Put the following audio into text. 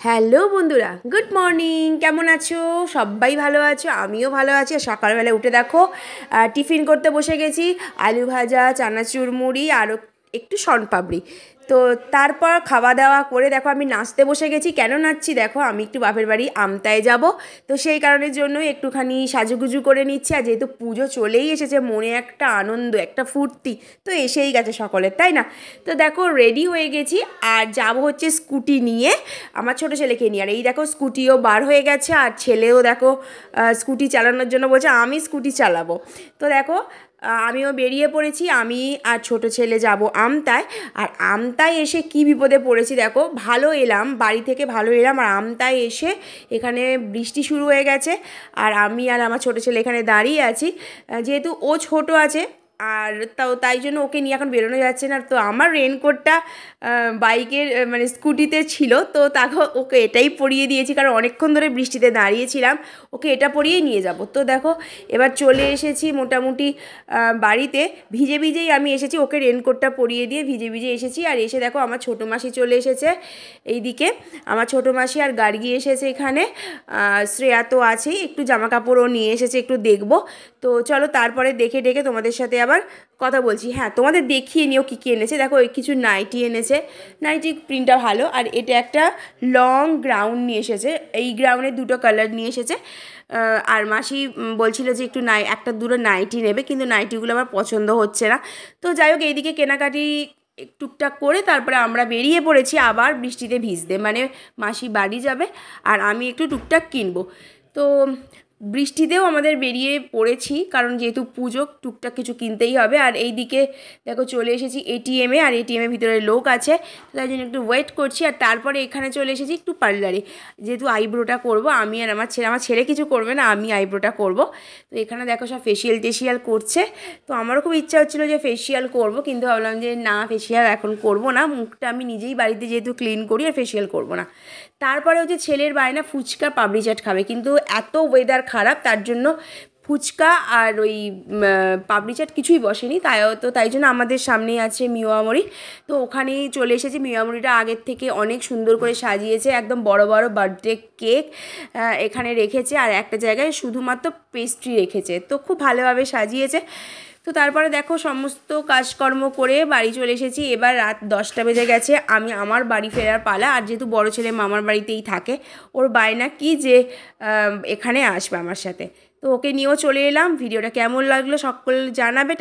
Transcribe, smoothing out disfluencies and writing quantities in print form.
Hello বন্ধুরা, good morning. কেমন আছো? সবাই ভালো আছো, আমিও ভালো আছি। সকালবেলা উঠে দেখো টিফিন করতে বসে গেছি। আলু ভাজা, চানাচুর মুড়ি আর একটু শনপাপড়ি। তো তারপর খাওয়া দাওয়া করে দেখো আমি নাচতে বসে গেছি। কেন নাচছি দেখো, আমি একটু বাপের বাড়ি আমতায় যাব, তো সেই কারণের জন্যই একটুখানি সাজুগুজু করে নিচ্ছি। আর যেহেতু পুজো চলেই এসেছে, মনে একটা আনন্দ, একটা ফুর্তি তো এসেই গেছে সকলের, তাই না? তো দেখো রেডি হয়ে গেছি আর যাব হচ্ছে স্কুটি নিয়ে, আমার ছোটো ছেলেকে নিয়ে। আর এই দেখো স্কুটিও বার হয়ে গেছে আর ছেলেও দেখো স্কুটি চালানোর জন্য বলছে আমি স্কুটি চালাবো। তো দেখো আমিও বেরিয়ে পড়েছি, আমি আর ছোটো ছেলে যাব আমতায়। আর আমতায় এসে কি বিপদে পড়েছি দেখো, ভালো এলাম বাড়ি থেকে, ভালো এলাম আর আমতায় এসে এখানে বৃষ্টি শুরু হয়ে গেছে। আর আমি আর আমার ছোটো ছেলে এখানে দাঁড়িয়ে আছি, যেহেতু ও ছোট আছে আর তাই জন্য ওকে নিয়ে এখন বেরোনো যাচ্ছে না। তো আমার রেনকোটটা বাইকের মানে স্কুটিতে ছিল, তো তাকে ওকে এটাই পরিয়ে দিয়েছি, কারণ অনেকক্ষণ ধরে বৃষ্টিতে দাঁড়িয়েছিলাম, ওকে এটা পরিয়েই নিয়ে যাব। তো দেখো এবার চলে এসেছি মোটামুটি বাড়িতে, ভিজে ভিজেই আমি এসেছি, ওকে রেনকোটটা পরিয়ে দিয়ে ভিজে ভিজে এসেছি। আর এসে দেখো আমার ছোটো মাসি চলে এসেছে এইদিকে, আমার ছোটো মাসি আর গার্গী এসেছে এখানে, শ্রেয়া তো আছেই, একটু জামা কাপড়ও নিয়ে এসেছে, একটু দেখবো। তো চলো তারপরে দেখে ডেকে তোমাদের সাথে আবার কথা বলছি। হ্যাঁ, তোমাদের দেখিয়ে নিও কী কী এনেছে। দেখো ওই কিছু নাইটি এনেছে, নাইটি প্রিন্টটা ভালো। আর এটা একটা লং গ্রাউন্ড নিয়ে এসেছে, এই গ্রাউন্ডের দুটো কালার নিয়ে এসেছে। আর মাসি বলছিল যে একটু একটা দুটো নাইটি নেবে, কিন্তু নাইটিগুলো আমার পছন্দ হচ্ছে না। তো যাই হোক এইদিকে কেনাকাটি টুকটাক করে তারপরে আমরা বেরিয়ে পড়েছি আবার বৃষ্টিতে ভিজতে, মানে মাসি বাড়ি যাবে আর আমি একটু টুকটাক কিনবো। তো বৃষ্টিতেও আমাদের বেরিয়ে পড়েছি, কারণ যেহেতু পুজো টুকটাক কিছু কিনতেই হবে। আর এই দিকে দেখো চলে এসেছি এটিএমে, আর এটিএমের ভিতরে লোক আছে, তাই জন্য একটু ওয়েট করছি। আর তারপরে এখানে চলে এসেছি একটু পার্লারে, যেহেতু আইব্রোটা করব আমি আর আমার ছেলে কিছু করবে না, আমি আইব্রোটা করব। তো এখানে দেখো সব ফেসিয়াল টেসিয়াল করছে, তো আমারও খুব ইচ্ছা হচ্ছিলো যে ফেসিয়াল করব, কিন্তু ভাবলাম যে না, ফেসিয়াল এখন করব না, মুখটা আমি নিজেই বাড়িতে যেহেতু ক্লিন করি, আর ফেসিয়াল করব না। তারপরে হচ্ছে ছেলের বায়না ফুচকা পাপড়ি চাট খাবে, কিন্তু এত ওয়েদার খারাপ, তার জন্য ফুচকা আর ওই পাপড়ি চাট কিছুই বসেনি। তাই জন্য আমাদের সামনেই আছে মিওয়ামরি, তো ওখানেই চলে এসেছি। মিওয়ামরিটা আগের থেকে অনেক সুন্দর করে সাজিয়েছে, একদম বড় বড় বার্থডে কেক এখানে রেখেছে, আর একটা জায়গায় শুধুমাত্র পেস্ট্রি রেখেছে, তো খুব ভালোভাবে সাজিয়েছে। তো তারপরে দেখো সমস্ত কাজকর্ম করে বাড়ি চলে এসেছি। এবার রাত 10টা বেজে গেছে, আমি আমার বাড়ি ফেরার পালা। আর যেহেতু বড় ছেলে মামার বাড়িতেই থাকে, ওর বায়না কি যে এখানে আসবে আমার সাথে, তো ওকে নিয়েও চলে এলাম। ভিডিওটা কেমন লাগলো সকল জানাবে।